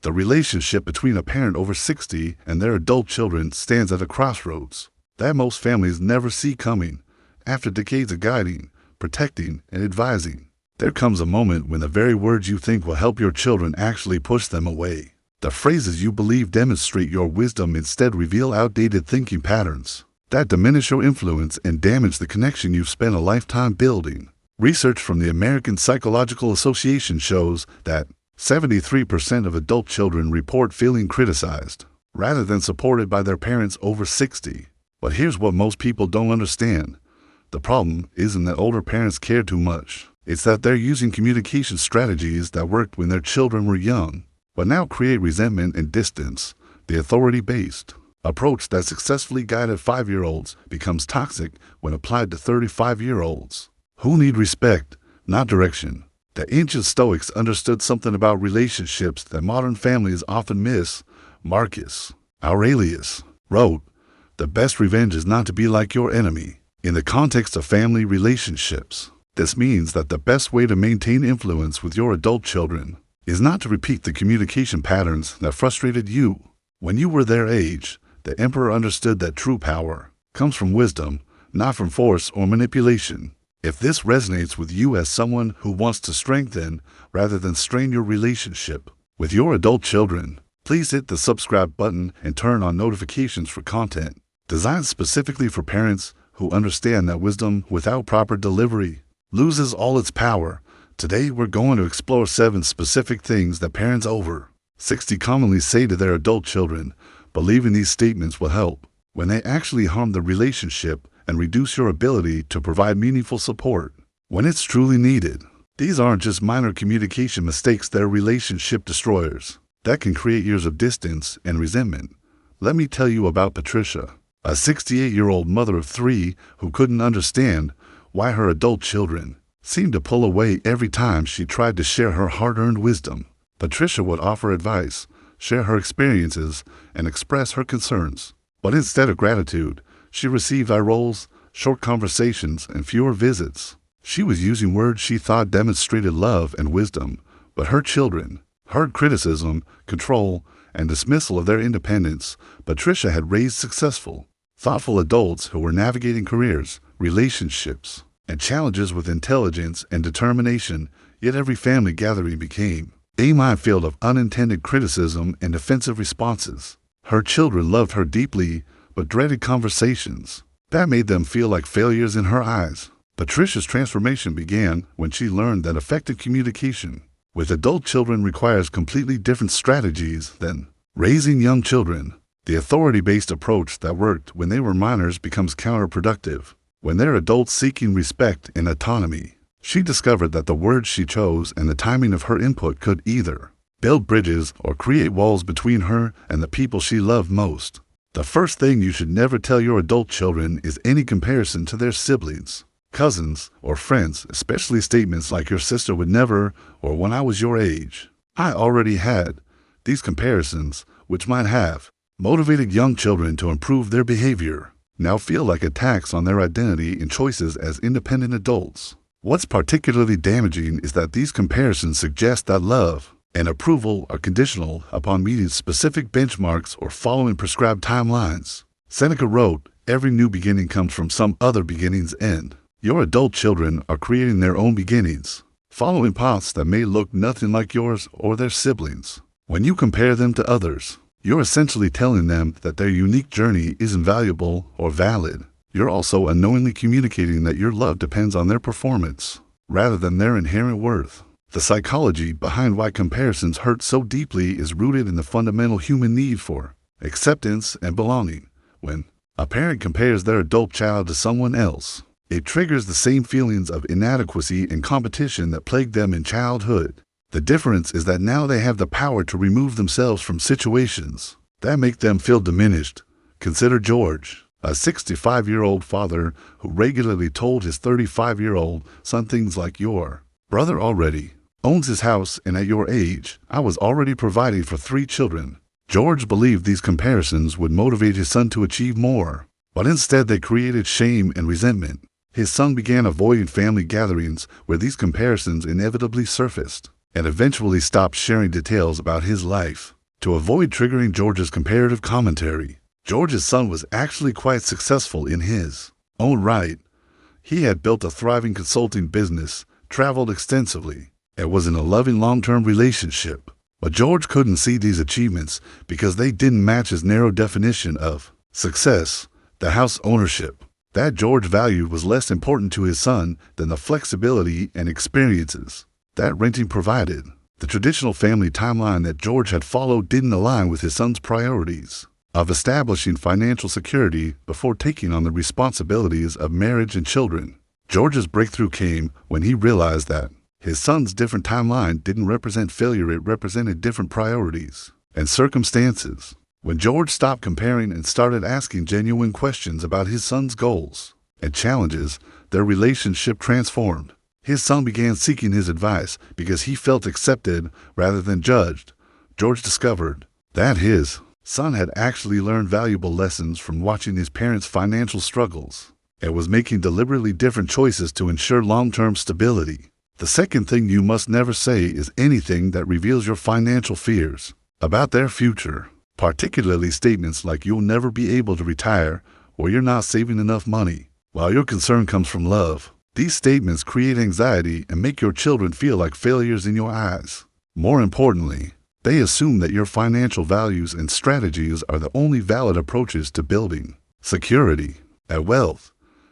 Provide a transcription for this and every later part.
The relationship between a parent over 60 and their adult children stands at a crossroads that most families never see coming. After decades of guiding, protecting, and advising, there comes a moment when the very words you think will help your children actually push them away. The phrases you believe demonstrate your wisdom instead reveal outdated thinking patterns that diminish your influence and damage the connection you've spent a lifetime building. Research from the American Psychological Association shows that 73% of adult children report feeling criticized rather than supported by their parents over 60. But here's what most people don't understand. The problem isn't that older parents care too much. It's that they're using communication strategies that worked when their children were young, but now create resentment and distance. The authority-based approach that successfully guided 5-year-olds becomes toxic when applied to 35-year-olds who need respect, not direction. The ancient Stoics understood something about relationships that modern families often miss. Marcus Aurelius wrote, "The best revenge is not to be like your enemy." In the context of family relationships, this means that the best way to maintain influence with your adult children is not to repeat the communication patterns that frustrated you when you were their age. The emperor understood that true power comes from wisdom, not from force or manipulation. If this resonates with you as someone who wants to strengthen rather than strain your relationship with your adult children, please hit the subscribe button and turn on notifications for content designed specifically for parents who understand that wisdom without proper delivery loses all its power. Today, we're going to explore 7 specific things that parents over 60 commonly say to their adult children, believing these statements will help when they actually harm the relationship and reduce your ability to provide meaningful support when it's truly needed. These aren't just minor communication mistakes, they're relationship destroyers that can create years of distance and resentment. Let me tell you about Patricia, a 68-year-old mother of 3 who couldn't understand why her adult children seemed to pull away every time she tried to share her hard-earned wisdom. Patricia would offer advice, share her experiences, and express her concerns. But instead of gratitude, she received eye rolls, short conversations, and fewer visits. She was using words she thought demonstrated love and wisdom, but her children heard criticism, control, and dismissal of their independence. Patricia had raised successful, thoughtful adults who were navigating careers, relationships, and challenges with intelligence and determination, yet every family gathering became a minefield of unintended criticism and defensive responses. Her children loved her deeply, but dreaded conversations that made them feel like failures in her eyes. Patricia's transformation began when she learned that effective communication with adult children requires completely different strategies than raising young children. The authority-based approach that worked when they were minors becomes counterproductive when they're adults seeking respect and autonomy. She discovered that the words she chose and the timing of her input could either build bridges or create walls between her and the people she loved most. The first thing you should never tell your adult children is any comparison to their siblings, cousins, or friends, especially statements like "your sister would never," or "when I was your age, I already had." These comparisons, which might have motivated young children to improve their behavior, now feel like attacks on their identity and choices as independent adults. What's particularly damaging is that these comparisons suggest that love and approval are conditional upon meeting specific benchmarks or following prescribed timelines. Seneca wrote, "Every new beginning comes from some other beginning's end." Your adult children are creating their own beginnings, following paths that may look nothing like yours or their siblings. When you compare them to others, you're essentially telling them that their unique journey isn't valuable or valid. You're also unknowingly communicating that your love depends on their performance rather than their inherent worth. The psychology behind why comparisons hurt so deeply is rooted in the fundamental human need for acceptance and belonging. When a parent compares their adult child to someone else, it triggers the same feelings of inadequacy and competition that plagued them in childhood. The difference is that now they have the power to remove themselves from situations that make them feel diminished. Consider George, a 65-year-old father who regularly told his 35-year-old son things like, "Your brother already owns his house, and at your age, I was already providing for 3 children. George believed these comparisons would motivate his son to achieve more, but instead they created shame and resentment. His son began avoiding family gatherings where these comparisons inevitably surfaced. and eventually stopped sharing details about his life. To avoid triggering George's comparative commentary, George's son was actually quite successful in his own right. He had built a thriving consulting business, traveled extensively, and was in a loving long-term relationship. But George couldn't see these achievements because they didn't match his narrow definition of success, the house ownership that George valued was less important to his son than the flexibility and experiences that renting provided. The traditional family timeline that George had followed didn't align with his son's priorities of establishing financial security before taking on the responsibilities of marriage and children. George's breakthrough came when he realized that his son's different timeline didn't represent failure, it represented different priorities and circumstances. When George stopped comparing and started asking genuine questions about his son's goals and challenges, their relationship transformed. His son began seeking his advice because he felt accepted rather than judged. George discovered that his son had actually learned valuable lessons from watching his parents' financial struggles and was making deliberately different choices to ensure long-term stability. The second thing you must never say is anything that reveals your financial fears about their future, particularly statements like you'll never be able to retire or you're not saving enough money. While your concern comes from love, these statements create anxiety and make your children feel like failures in your eyes. More importantly, they assume that your financial values and strategies are the only valid approaches to building security and wealth.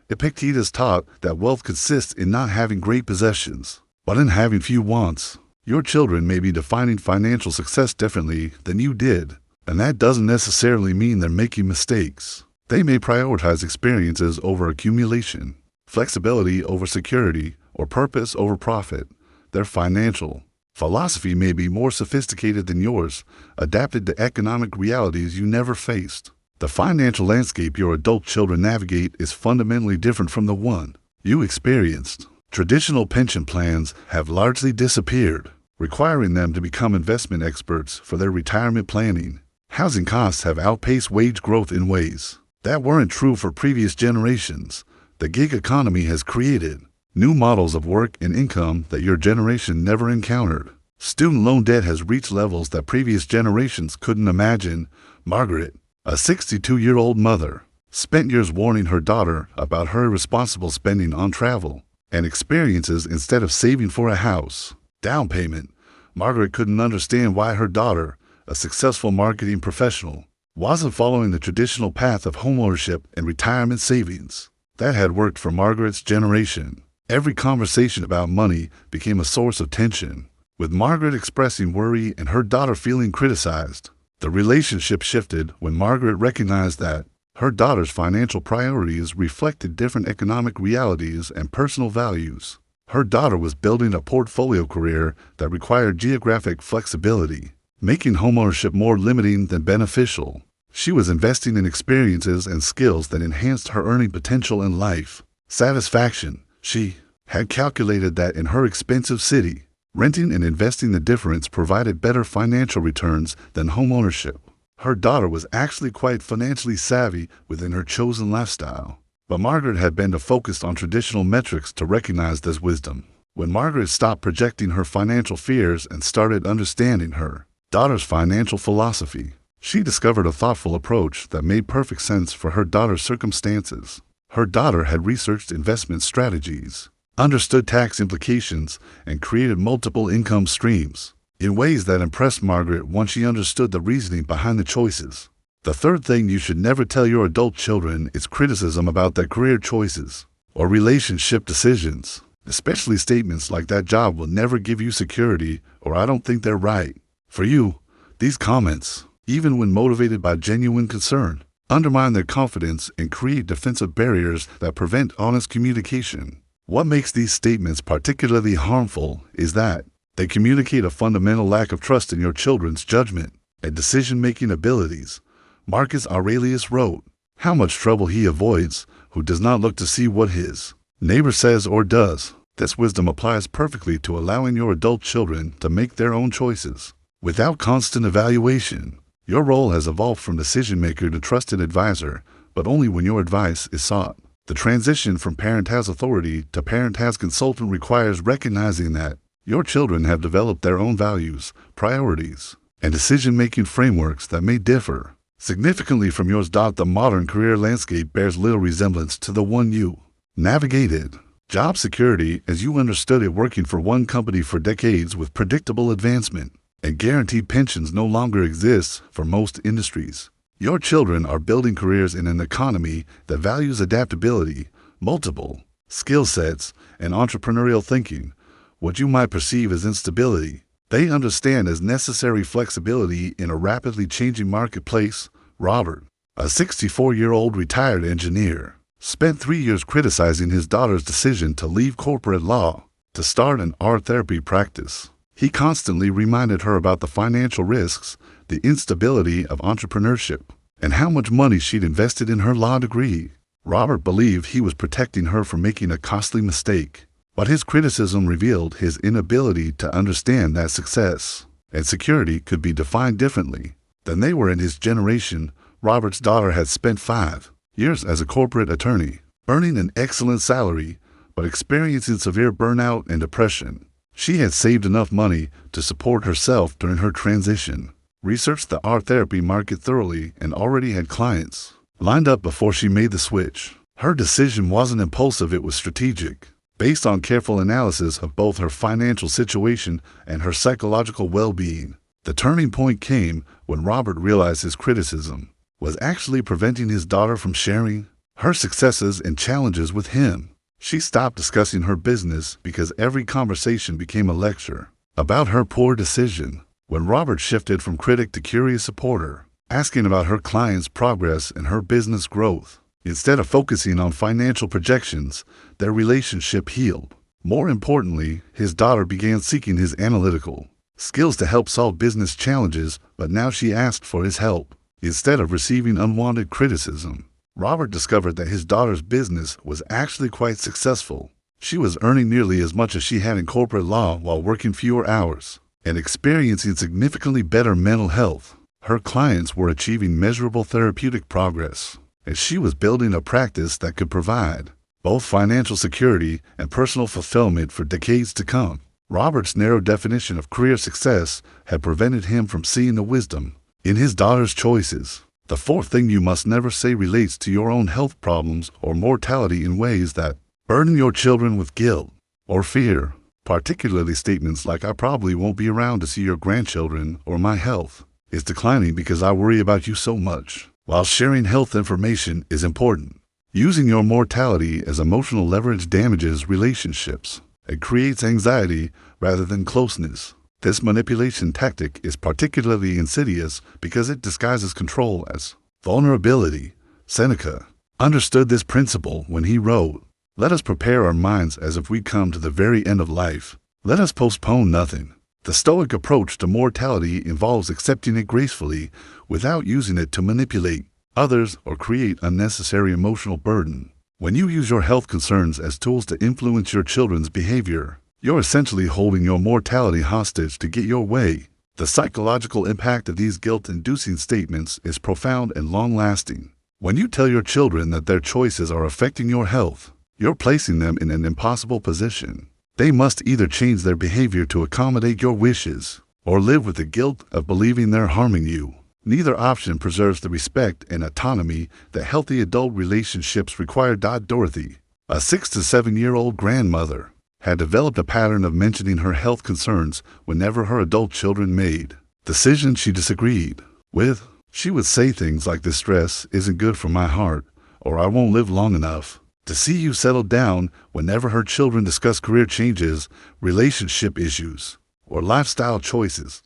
Epictetus taught that wealth consists in not having great possessions, but in having few wants. Your children may be defining financial success differently than you did, and that doesn't necessarily mean they're making mistakes. They may prioritize experiences over accumulation, flexibility over security, or purpose over profit. Their financial philosophy may be more sophisticated than yours, adapted to economic realities you never faced. The financial landscape your adult children navigate is fundamentally different from the one you experienced. Traditional pension plans have largely disappeared, requiring them to become investment experts for their retirement planning. Housing costs have outpaced wage growth in ways that weren't true for previous generations. The gig economy has created new models of work and income that your generation never encountered. Student loan debt has reached levels that previous generations couldn't imagine. Margaret, a 62-year-old mother, spent years warning her daughter about her irresponsible spending on travel and experiences instead of saving for a house down payment. Margaret couldn't understand why her daughter, a successful marketing professional, wasn't following the traditional path of homeownership and retirement savings that had worked for Margaret's generation. Every conversation about money became a source of tension, with Margaret expressing worry and her daughter feeling criticized. The relationship shifted when Margaret recognized that her daughter's financial priorities reflected different economic realities and personal values. Her daughter was building a portfolio career that required geographic flexibility, making homeownership more limiting than beneficial. She was investing in experiences and skills that enhanced her earning potential and life satisfaction. She had calculated that in her expensive city, renting and investing the difference provided better financial returns than homeownership. Her daughter was actually quite financially savvy within her chosen lifestyle, but Margaret had been too focused on traditional metrics to recognize this wisdom. When Margaret stopped projecting her financial fears and started understanding her daughter's financial philosophy, she discovered a thoughtful approach that made perfect sense for her daughter's circumstances. Her daughter had researched investment strategies, understood tax implications, and created multiple income streams in ways that impressed Margaret once she understood the reasoning behind the choices. The third thing you should never tell your adult children is criticism about their career choices or relationship decisions, especially statements like "that job will never give you security" or "I don't think they're right for you." These comments, even when motivated by genuine concern, undermine their confidence and create defensive barriers that prevent honest communication. What makes these statements particularly harmful is that they communicate a fundamental lack of trust in your children's judgment and decision-making abilities. Marcus Aurelius wrote, "How much trouble he avoids who does not look to see what his neighbor says or does." This wisdom applies perfectly to allowing your adult children to make their own choices without constant evaluation. Your role has evolved from decision-maker to trusted advisor, but only when your advice is sought. The transition from parent as authority to parent as consultant requires recognizing that Your children have developed their own values, priorities, and decision-making frameworks that may differ significantly from yours. The modern career landscape bears little resemblance to the one you navigated. Job security, as you understood it working for one company for decades with predictable advancement and guaranteed pensions, no longer exists for most industries. Your children are building careers in an economy that values adaptability, multiple skill sets, and entrepreneurial thinking. What you might perceive as instability, they understand as necessary flexibility in a rapidly changing marketplace. Robert, a 64-year-old retired engineer, spent 3 years criticizing his daughter's decision to leave corporate law to start an art therapy practice. He constantly reminded her about the financial risks, the instability of entrepreneurship, and how much money she'd invested in her law degree. Robert believed he was protecting her from making a costly mistake, but his criticism revealed his inability to understand that success and security could be defined differently than they were in his generation. Robert's daughter had spent 5 years as a corporate attorney, earning an excellent salary, but experiencing severe burnout and depression. She had saved enough money to support herself during her transition, researched the art therapy market thoroughly, and already had clients lined up before she made the switch. Her decision wasn't impulsive, it was strategic, based on careful analysis of both her financial situation and her psychological well-being. The turning point came when Robert realized his criticism was actually preventing his daughter from sharing her successes and challenges with him. She stopped discussing her business because every conversation became a lecture about her poor decision. When Robert shifted from critic to curious supporter, asking about her client's progress and her business growth, instead of focusing on financial projections, their relationship healed. More importantly, his daughter began seeking his analytical skills to help solve business challenges, but now she asked for his help instead of receiving unwanted criticism. Robert discovered that his daughter's business was actually quite successful. She was earning nearly as much as she had in corporate law while working fewer hours and experiencing significantly better mental health. Her clients were achieving measurable therapeutic progress, and she was building a practice that could provide both financial security and personal fulfillment for decades to come. Robert's narrow definition of career success had prevented him from seeing the wisdom in his daughter's choices. The fourth thing you must never say relates to your own health problems or mortality in ways that burden your children with guilt or fear, particularly statements like, "I probably won't be around to see your grandchildren," or "My health is declining because I worry about you so much." While sharing health information is important, using your mortality as emotional leverage damages relationships and creates anxiety rather than closeness. This manipulation tactic is particularly insidious because it disguises control as vulnerability. Seneca understood this principle when he wrote, "Let us prepare our minds as if we come to the very end of life. Let us postpone nothing." The Stoic approach to mortality involves accepting it gracefully without using it to manipulate others or create unnecessary emotional burden. When you use your health concerns as tools to influence your children's behavior, you're essentially holding your mortality hostage to get your way. The psychological impact of these guilt-inducing statements is profound and long-lasting. When you tell your children that their choices are affecting your health, you're placing them in an impossible position. They must either change their behavior to accommodate your wishes or live with the guilt of believing they're harming you. Neither option preserves the respect and autonomy that healthy adult relationships require. Dorothy, a 6 to 7-year-old grandmother, had developed a pattern of mentioning her health concerns whenever her adult children made decisions she disagreed with. She would say things like, "This stress isn't good for my heart," or "I won't live long enough to see you settle down." Whenever her children discussed career changes, relationship issues, or lifestyle choices,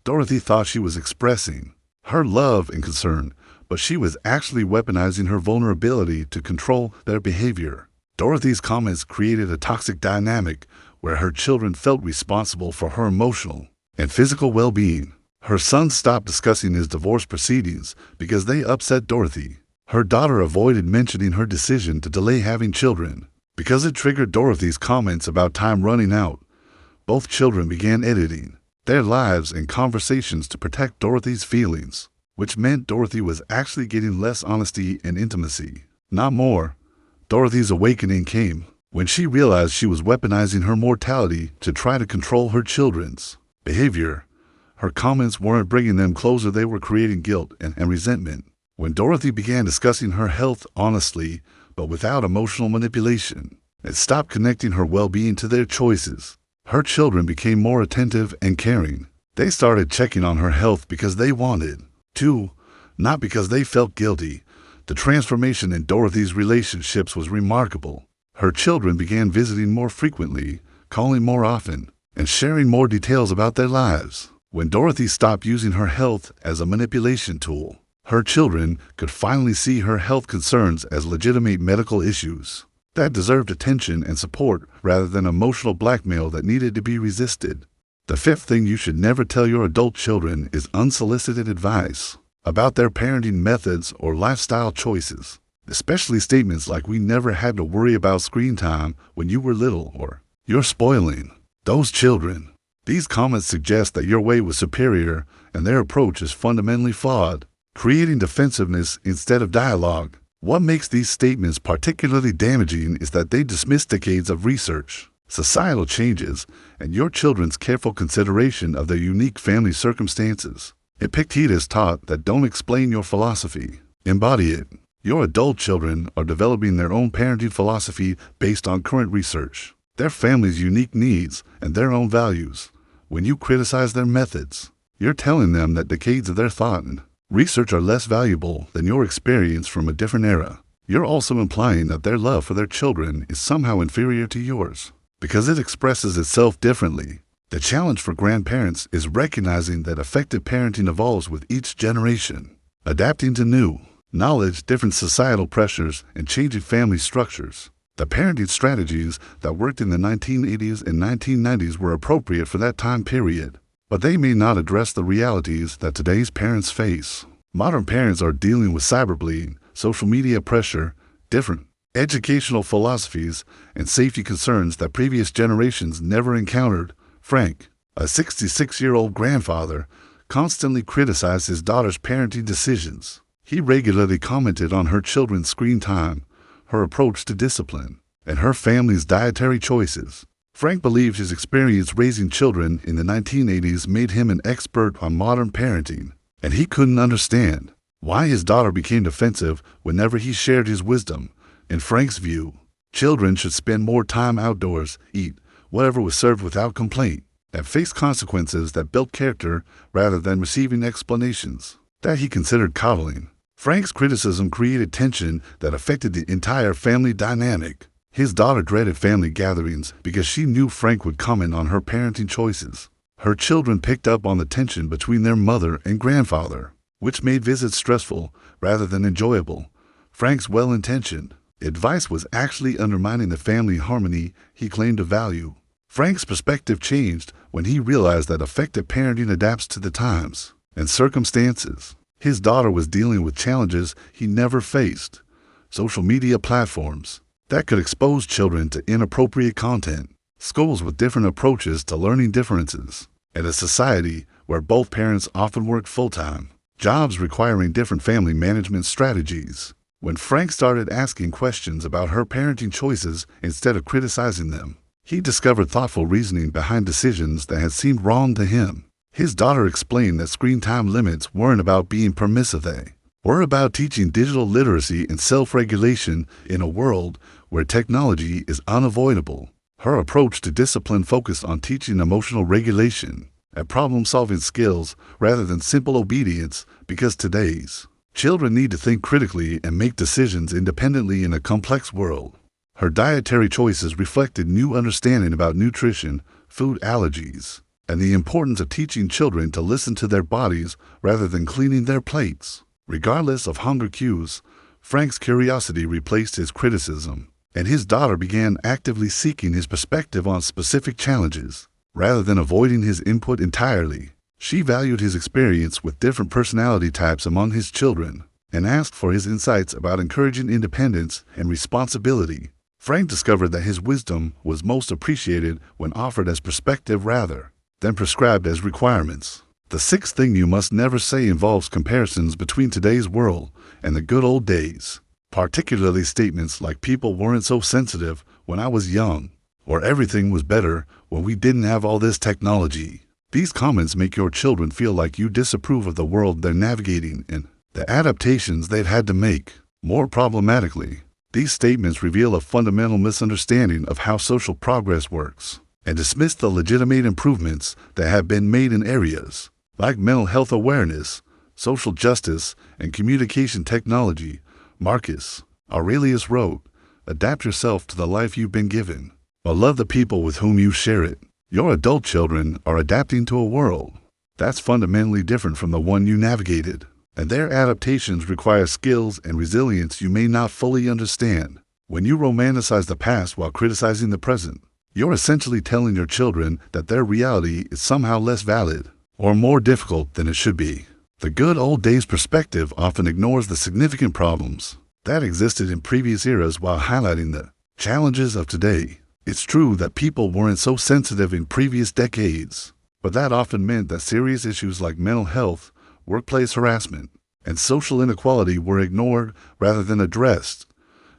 Dorothy thought she was expressing her love and concern, but she was actually weaponizing her vulnerability to control their behavior. Dorothy's comments created a toxic dynamic where her children felt responsible for her emotional and physical well-being. Her son stopped discussing his divorce proceedings because they upset Dorothy. Her daughter avoided mentioning her decision to delay having children because it triggered Dorothy's comments about time running out. Both children began editing their lives and conversations to protect Dorothy's feelings, which meant Dorothy was actually getting less honesty and intimacy, not more. Dorothy's awakening came when she realized she was weaponizing her mortality to try to control her children's behavior. Her comments weren't bringing them closer, they were creating guilt and resentment. When Dorothy began discussing her health honestly, but without emotional manipulation, and stopped connecting her well-being to their choices, her children became more attentive and caring. They started checking on her health because they wanted to, not because they felt guilty. The transformation in Dorothy's relationships was remarkable. Her children began visiting more frequently, calling more often, and sharing more details about their lives. When Dorothy stopped using her health as a manipulation tool, her children could finally see her health concerns as legitimate medical issues that deserved attention and support rather than emotional blackmail that needed to be resisted. The fifth thing you should never tell your adult children is unsolicited advice about their parenting methods or lifestyle choices, especially statements like "we never had to worry about screen time when you were little" or "you're spoiling those children." These comments suggest that your way was superior and their approach is fundamentally flawed, creating defensiveness instead of dialogue. What makes these statements particularly damaging is that they dismiss decades of research, societal changes, and your children's careful consideration of their unique family circumstances. Epictetus taught that don't explain your philosophy, embody it. Your adult children are developing their own parenting philosophy based on current research, their family's unique needs, and their own values. When you criticize their methods, you're telling them that decades of their thought and research are less valuable than your experience from a different era. You're also implying that their love for their children is somehow inferior to yours, because it expresses itself differently. The challenge for grandparents is recognizing that effective parenting evolves with each generation, adapting to new knowledge, different societal pressures, and changing family structures. The parenting strategies that worked in the 1980s and 1990s were appropriate for that time period, but they may not address the realities that today's parents face. Modern parents are dealing with cyberbullying, social media pressure, different educational philosophies, and safety concerns that previous generations never encountered. Frank, a 66-year-old grandfather, constantly criticized his daughter's parenting decisions. He regularly commented on her children's screen time, her approach to discipline, and her family's dietary choices. Frank believed his experience raising children in the 1980s made him an expert on modern parenting, and he couldn't understand why his daughter became defensive whenever he shared his wisdom. In Frank's view, children should spend more time outdoors, eat whatever was served without complaint, and face consequences that built character rather than receiving explanations that he considered coddling. Frank's criticism created tension that affected the entire family dynamic. His daughter dreaded family gatherings because she knew Frank would comment on her parenting choices. Her children picked up on the tension between their mother and grandfather, which made visits stressful rather than enjoyable. Frank's well-intentioned advice was actually undermining the family harmony he claimed to value. Frank's perspective changed when he realized that effective parenting adapts to the times and circumstances. His daughter was dealing with challenges he never faced: social media platforms that could expose children to inappropriate content, schools with different approaches to learning differences, and a society where both parents often worked full-time, jobs requiring different family management strategies. When Frank started asking questions about her parenting choices instead of criticizing them, he discovered thoughtful reasoning behind decisions that had seemed wrong to him. His daughter explained that screen time limits weren't about being permissive, they were about teaching digital literacy and self-regulation in a world where technology is unavoidable. Her approach to discipline focused on teaching emotional regulation and problem-solving skills rather than simple obedience, because today's children need to think critically and make decisions independently in a complex world. Her dietary choices reflected new understanding about nutrition, food allergies, and the importance of teaching children to listen to their bodies rather than cleaning their plates. Regardless of hunger cues, Frank's curiosity replaced his criticism, and his daughter began actively seeking his perspective on specific challenges, rather than avoiding his input entirely. She valued his experience with different personality types among his children, and asked for his insights about encouraging independence and responsibility. Frank discovered that his wisdom was most appreciated when offered as perspective rather than prescribed as requirements. The sixth thing you must never say involves comparisons between today's world and the good old days, particularly statements like "people weren't so sensitive when I was young, or everything was better when we didn't have all this technology. These comments make your children feel like you disapprove of the world they're navigating and the adaptations they've had to make. More problematically, these statements reveal a fundamental misunderstanding of how social progress works and dismiss the legitimate improvements that have been made in areas like mental health awareness, social justice, and communication technology. Marcus Aurelius wrote, "Adapt yourself to the life you've been given, but love the people with whom you share it." Your adult children are adapting to a world that's fundamentally different from the one you navigated, and their adaptations require skills and resilience you may not fully understand. When you romanticize the past while criticizing the present, you're essentially telling your children that their reality is somehow less valid or more difficult than it should be. The good old days perspective often ignores the significant problems that existed in previous eras while highlighting the challenges of today. It's true that people weren't so sensitive in previous decades, but that often meant that serious issues like mental health, workplace harassment, and social inequality were ignored rather than addressed.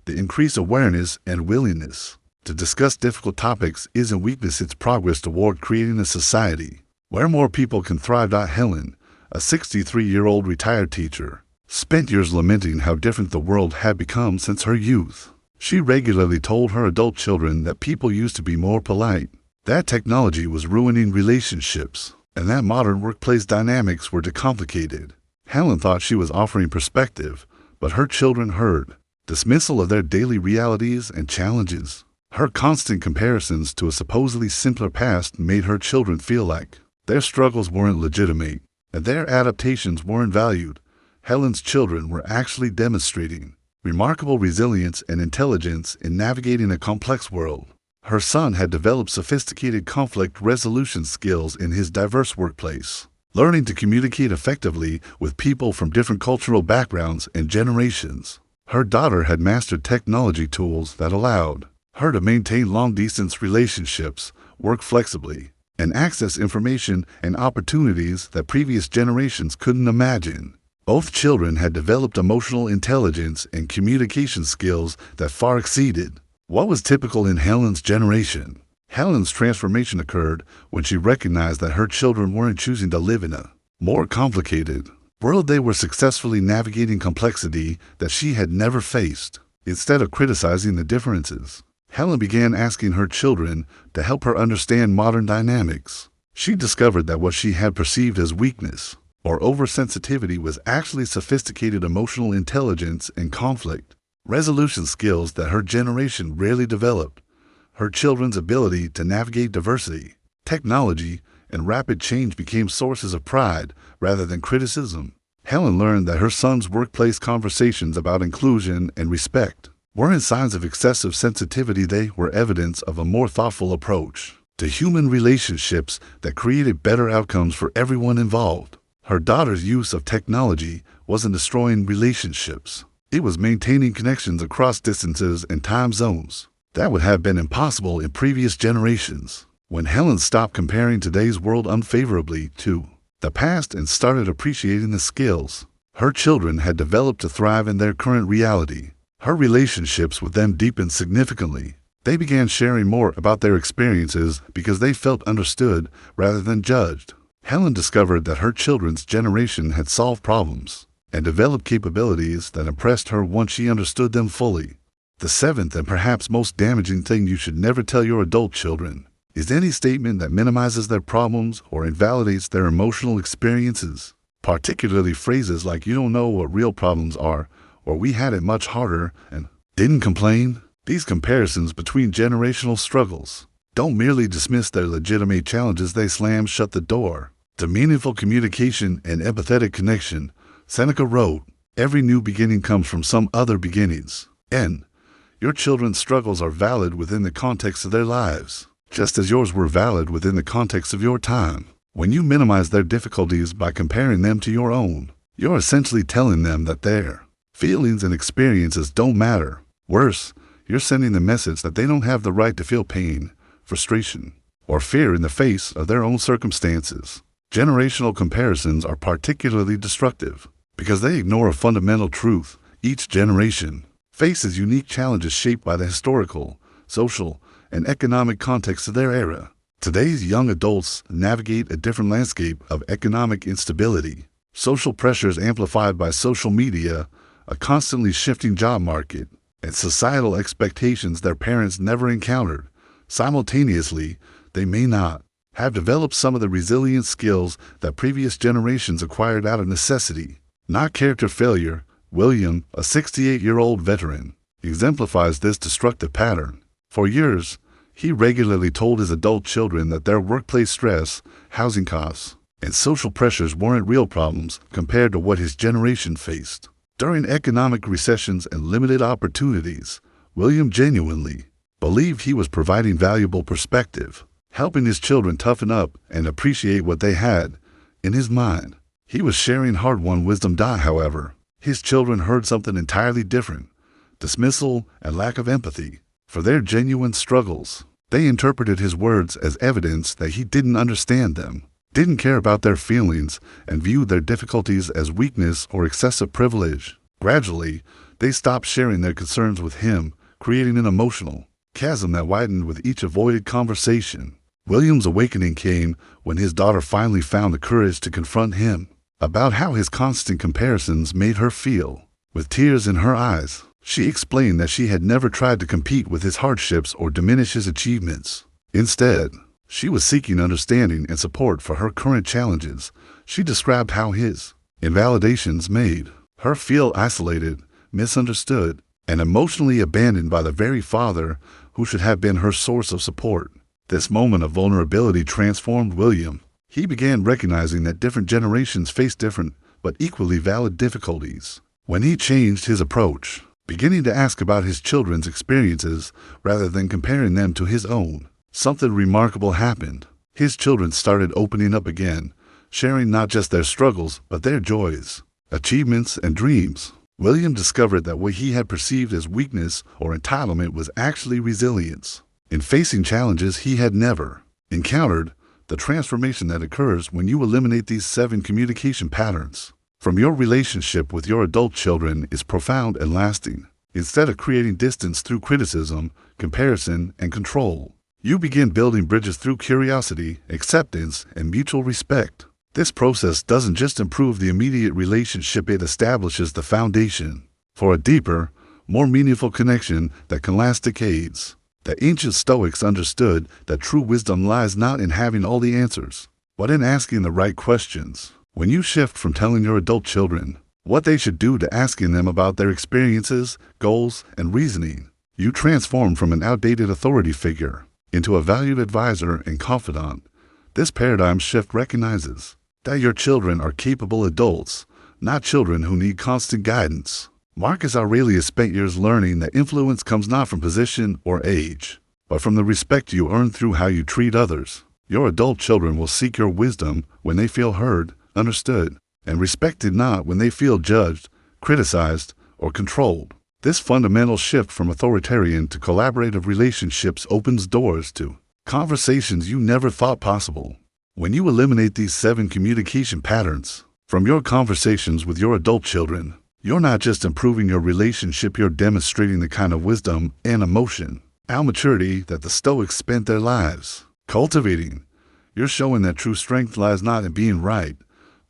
The increased awareness and willingness to discuss difficult topics isn't weakness, it's progress toward creating a society where more people can thrive. Helen, a 63-year-old retired teacher, spent years lamenting how different the world had become since her youth. She regularly told her adult children that people used to be more polite, that technology was ruining relationships, and that modern workplace dynamics were too complicated. Helen thought she was offering perspective, but her children heard dismissal of their daily realities and challenges. Her constant comparisons to a supposedly simpler past made her children feel like their struggles weren't legitimate and their adaptations weren't valued. Helen's children were actually demonstrating remarkable resilience and intelligence in navigating a complex world. Her son had developed sophisticated conflict resolution skills in his diverse workplace, learning to communicate effectively with people from different cultural backgrounds and generations. Her daughter had mastered technology tools that allowed her to maintain long-distance relationships, work flexibly, and access information and opportunities that previous generations couldn't imagine. Both children had developed emotional intelligence and communication skills that far exceeded what was typical in Helen's generation. Helen's transformation occurred when she recognized that her children weren't choosing to live in a more complicated world. They were successfully navigating complexity that she had never faced. Instead of criticizing the differences, Helen began asking her children to help her understand modern dynamics. She discovered that what she had perceived as weakness or oversensitivity was actually sophisticated emotional intelligence and conflict resolution skills that her generation rarely developed. Her children's ability to navigate diversity, technology, and rapid change became sources of pride rather than criticism. Helen learned that her son's workplace conversations about inclusion and respect weren't signs of excessive sensitivity, they were evidence of a more thoughtful approach to human relationships that created better outcomes for everyone involved. Her daughter's use of technology wasn't destroying relationships. It was maintaining connections across distances and time zones that would have been impossible in previous generations. When Helen stopped comparing today's world unfavorably to the past and started appreciating the skills her children had developed to thrive in their current reality, her relationships with them deepened significantly. They began sharing more about their experiences because they felt understood rather than judged. Helen discovered that her children's generation had solved problems and developed capabilities that impressed her once she understood them fully. The seventh and perhaps most damaging thing you should never tell your adult children is any statement that minimizes their problems or invalidates their emotional experiences, particularly phrases like "you don't know what real problems are" or "we had it much harder" and "didn't complain." These comparisons between generational struggles don't merely dismiss their legitimate challenges, they slam shut the door to meaningful communication and empathetic connection. Seneca wrote, "Every new beginning comes from some other beginnings," and your children's struggles are valid within the context of their lives, just as yours were valid within the context of your time. When you minimize their difficulties by comparing them to your own, you're essentially telling them that their feelings and experiences don't matter. Worse, you're sending the message that they don't have the right to feel pain, frustration, or fear in the face of their own circumstances. Generational comparisons are particularly destructive because they ignore a fundamental truth. Each generation faces unique challenges shaped by the historical, social, and economic context of their era. Today's young adults navigate a different landscape of economic instability, social pressures amplified by social media, a constantly shifting job market, and societal expectations their parents never encountered. Simultaneously, they may not have developed some of the resilient skills that previous generations acquired out of necessity, not character failure. William, a 68-year-old veteran, exemplifies this destructive pattern. For years, he regularly told his adult children that their workplace stress, housing costs, and social pressures weren't real problems compared to what his generation faced. During economic recessions and limited opportunities, William genuinely believed he was providing valuable perspective, helping his children toughen up and appreciate what they had. In his mind, he was sharing hard-won wisdom. However, his children heard something entirely different: dismissal and lack of empathy for their genuine struggles. They interpreted his words as evidence that he didn't understand them, didn't care about their feelings, and viewed their difficulties as weakness or excessive privilege. Gradually, they stopped sharing their concerns with him, creating an emotional chasm that widened with each avoided conversation. William's awakening came when his daughter finally found the courage to confront him about how his constant comparisons made her feel. With tears in her eyes, she explained that she had never tried to compete with his hardships or diminish his achievements. Instead, she was seeking understanding and support for her current challenges. She described how his invalidations made her feel isolated, misunderstood, and emotionally abandoned by the very father who should have been her source of support. This moment of vulnerability transformed William. He began recognizing that different generations face different but equally valid difficulties. When he changed his approach, beginning to ask about his children's experiences rather than comparing them to his own, something remarkable happened. His children started opening up again, sharing not just their struggles but their joys, achievements, and dreams. William discovered that what he had perceived as weakness or entitlement was actually resilience. In facing challenges he had never encountered, the transformation that occurs when you eliminate these 7 communication patterns from your relationship with your adult children is profound and lasting. Instead of creating distance through criticism, comparison, and control, you begin building bridges through curiosity, acceptance, and mutual respect. This process doesn't just improve the immediate relationship, it establishes the foundation for a deeper, more meaningful connection that can last decades. The ancient Stoics understood that true wisdom lies not in having all the answers, but in asking the right questions. When you shift from telling your adult children what they should do to asking them about their experiences, goals, and reasoning, you transform from an outdated authority figure into a valued advisor and confidant. This paradigm shift recognizes that your children are capable adults, not children who need constant guidance. Marcus Aurelius spent years learning that influence comes not from position or age, but from the respect you earn through how you treat others. Your adult children will seek your wisdom when they feel heard, understood, and respected, not when they feel judged, criticized, or controlled. This fundamental shift from authoritarian to collaborative relationships opens doors to conversations you never thought possible. When you eliminate these 7 communication patterns from your conversations with your adult children, you're not just improving your relationship, you're demonstrating the kind of wisdom and emotion and maturity that the Stoics spent their lives cultivating. You're showing that true strength lies not in being right,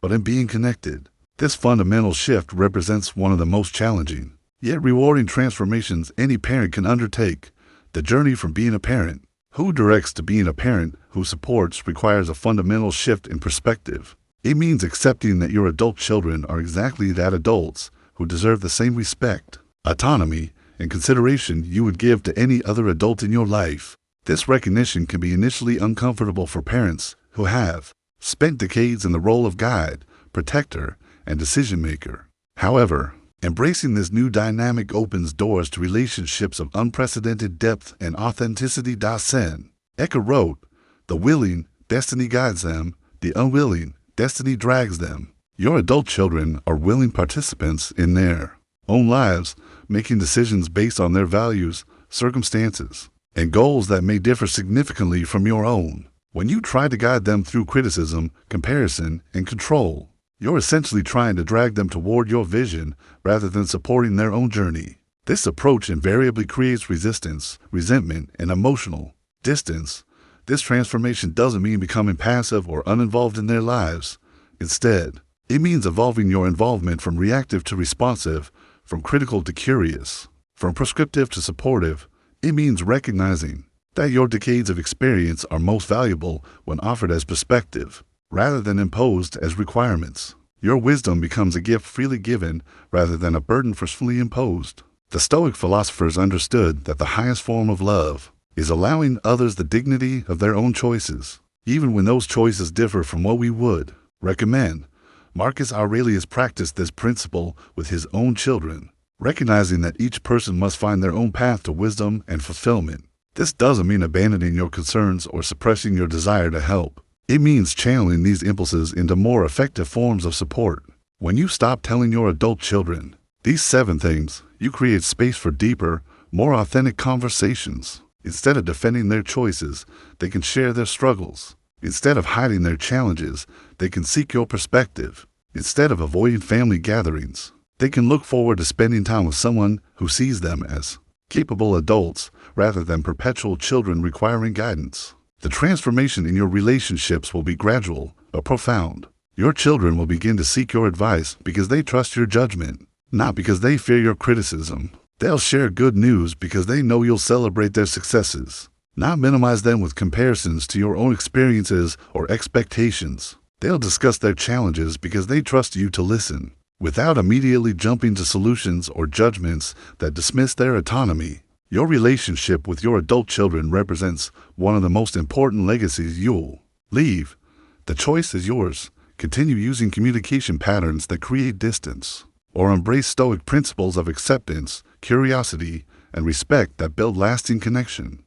but in being connected. This fundamental shift represents one of the most challenging, yet rewarding transformations any parent can undertake. The journey from being a parent who directs to being a parent who supports requires a fundamental shift in perspective. It means accepting that your adult children are exactly that, adults who deserve the same respect, autonomy, and consideration you would give to any other adult in your life. This recognition can be initially uncomfortable for parents who have spent decades in the role of guide, protector, and decision-maker. However, embracing this new dynamic opens doors to relationships of unprecedented depth and authenticity. Seneca wrote, "The willing, destiny guides them; the unwilling, destiny drags them." Your adult children are willing participants in their own lives, making decisions based on their values, circumstances, and goals that may differ significantly from your own. When you try to guide them through criticism, comparison, and control, you're essentially trying to drag them toward your vision rather than supporting their own journey. This approach invariably creates resistance, resentment, and emotional distance. This transformation doesn't mean becoming passive or uninvolved in their lives. Instead, it means evolving your involvement from reactive to responsive, from critical to curious, from prescriptive to supportive. It means recognizing that your decades of experience are most valuable when offered as perspective, rather than imposed as requirements. Your wisdom becomes a gift freely given rather than a burden forcefully imposed. The Stoic philosophers understood that the highest form of love is allowing others the dignity of their own choices, even when those choices differ from what we would recommend. Marcus Aurelius practiced this principle with his own children, recognizing that each person must find their own path to wisdom and fulfillment. This doesn't mean abandoning your concerns or suppressing your desire to help. It means channeling these impulses into more effective forms of support. When you stop telling your adult children these 7 things, you create space for deeper, more authentic conversations. Instead of defending their choices, they can share their struggles. Instead of hiding their challenges, they can seek your perspective. Instead of avoiding family gatherings, they can look forward to spending time with someone who sees them as capable adults rather than perpetual children requiring guidance. The transformation in your relationships will be gradual but profound. Your children will begin to seek your advice because they trust your judgment, not because they fear your criticism. They'll share good news because they know you'll celebrate their successes, not minimize them with comparisons to your own experiences or expectations. They'll discuss their challenges because they trust you to listen, without immediately jumping to solutions or judgments that dismiss their autonomy. Your relationship with your adult children represents one of the most important legacies you'll leave. The choice is yours. Continue using communication patterns that create distance, or embrace Stoic principles of acceptance, curiosity, and respect that build lasting connection.